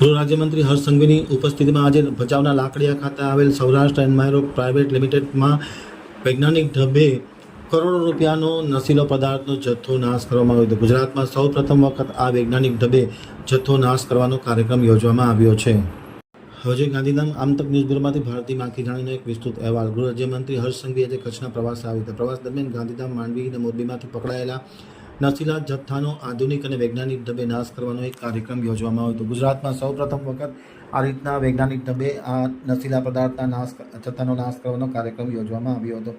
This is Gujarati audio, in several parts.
ગૃહ રાજ્યમંત્રી હર્ષ સંઘવીની ઉપસ્થિતિમાં આજે ભચાઉના લાકડિયા ખાતે આવેલ સૌરાષ્ટ્ર એન્વાયરો પ્રાઇવેટ લિમિટેડમાં વૈજ્ઞાનિક ઢબે કરોડો રૂપિયાનો નશીલો પદાર્થનો જથ્થો નાશ કરવામાં આવ્યો હતો. ગુજરાતમાં સૌ પ્રથમ વખત આ વૈજ્ઞાનિક ઢબે જથ્થો નાશ કરવાનો કાર્યક્રમ યોજવામાં આવ્યો છે. હવે ગાંધીધામ આમતક ન્યૂઝ બ્યુરોમાંથી ભારતી માખી જાણીનો એક વિસ્તૃત અહેવાલ. ગૃહ રાજ્યમંત્રી હર્ષ સંઘવી આજે કચ્છના પ્રવાસે આવ્યા હતા. પ્રવાસ દરમિયાન ગાંધીધામ, માંડવી અને મોરબીમાંથી પકડાયેલા નશીલા જથ્થાનો આધુનિક અને વૈજ્ઞાનિક ઢબે નાશ કરવાનો એક કાર્યક્રમ યોજવામાં આવ્યો હતો. ગુજરાતમાં સૌ પ્રથમ વખત આ રીતના વૈજ્ઞાનિક ઢબે આ નશીલા પદાર્થના જથ્થાનો નાશ કરવાનો કાર્યક્રમ યોજવામાં આવ્યો હતો.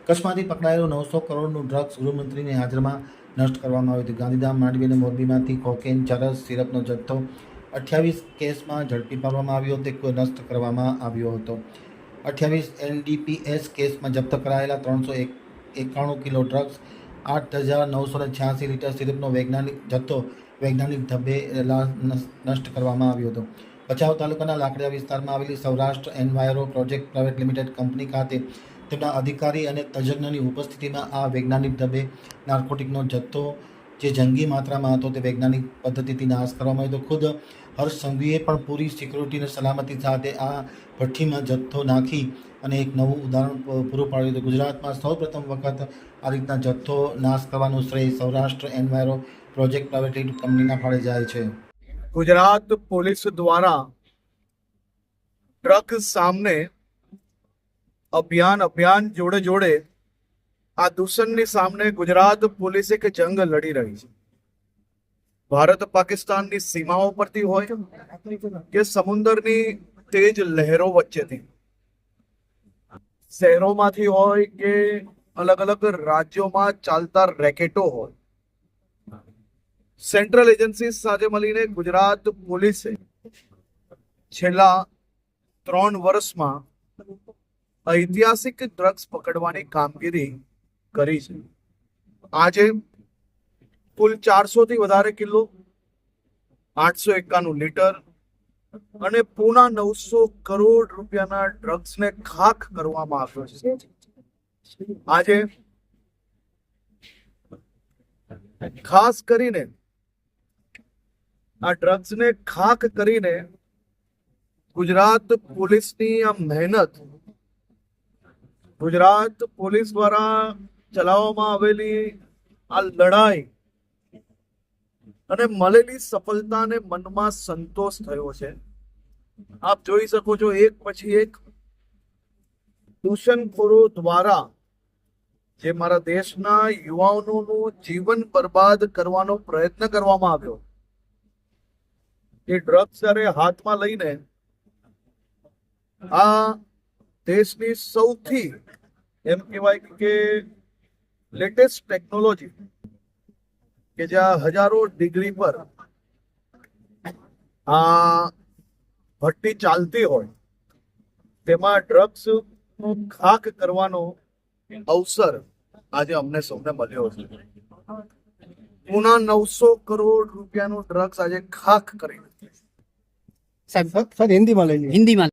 કચ્છમાંથી પકડાયેલું 900 કરોડનું ડ્રગ્સ ગૃહમંત્રીની હાજરીમાં નષ્ટ કરવામાં આવ્યું હતું. ગાંધીધામ, માંડવી અને મોરબીમાંથી કોકેન, ચરસ, સિરપનો જથ્થો 28 કેસમાં ઝડપી પાડવામાં આવ્યો તે નષ્ટ કરવામાં આવ્યો હતો. 28 NDPS કેસમાં જપ્ત કરાયેલા 391 કિલો ડ્રગ્સ, 8,986 લીટર સિરપનો વૈજ્ઞાનિક ઢબે નષ્ટ કરવામાં આવ્યો હતો. ભચાઉ તાલુકાના લાકડિયા વિસ્તારમાં આવેલી Saurashtra enviro project private limited company ખાતે તેમના અધિકારી અને તજજ્ઞની ઉપસ્થિતિમાં આ વૈજ્ઞાનિક ઢબે નાર્કોટિકનો જથ્થો જે જંગી માત્રામાં હતો તે વૈજ્ઞાનિક પદ્ધતિથી નાશ કરવામાં આવ્યો હતો. ખુદ હર્ષ સંઘવીએ પણ પૂરી સિક્યુરિટી અને સલામતી સાથે આ ભઠ્ઠીમાં જથ્થો નાખી અને એક નવું ઉદાહરણ પૂરું પાડ્યું હતું. ગુજરાતમાં સૌ પ્રથમ વખત આ રીતના જથ્થો નાશ કરવાનું શ્રેય Saurashtra enviro project private limited કંપનીના ફાળે જાય છે. गुजरात पुलिस द्वारा ट्रक सामने अभियान जोड़े जोड़े आ दूषणની સામે ગુજરાત પોલીસ એક જંગ લડી રહી છે. ભારત પાકિસ્તાનની સીમાઓ પરથી હોય કે સમુદ્રની તેજ લહેરો વચ્ચેથી, શહેરોમાંથી હોય કે અલગ અલગ રાજ્યોમાં ચાલતા રેકેટો હોય, સેન્ટ્રલ એજન્સી સાથે મળીને ગુજરાત પોલીસે છેલ્લા 3 વર્ષમાં ઐતિહાસિક ડ્રગ્સ પકડવાની કામગીરી કરી છે. આજે કુલ 400 થી વધારે કિલો, 891 લીટર અને પૂના 900 કરોડ રૂપિયાના ડ્રગ્સને ખાખ કરવામાં આવ્યો છે. આજે ખાસ કરીને આ ડ્રગ્સને ખાખ કરીને ગુજરાત પોલીસની આ મહેનત, ગુજરાત પોલીસ દ્વારા ચલાવવામાં આવેલી આ લડાઈ અને મળેલી સફળતાને મનમાં સંતોષ થયો છે. આપ જોઈ શકો છો, એક પછી એક દૂષણખોરો દ્વારા જે મારા દેશના યુવાનોનું જીવન બરબાદ કરવાનો પ્રયત્ન કરવામાં આવ્યો, એ ડ્રગ્સ જ્યારે હાથમાં લઈને આ દેશની સૌથી એમ કહેવાય કે લેટેસ્ટ ટેકનોલોજી કે જ્યાં હજારો ડિગ્રી પર આ ભઠ્ઠી ચાલતી હોય તેમાં ડ્રગ્સ ખાખ કરવાનો અવસર આજે અમને સૌને મળ્યો છે. પૂના 900 કરોડ રૂપિયાનું ડ્રગ્સ આજે ખાખ કરી. सर हिंदी में ले लीजिए. हिंदी में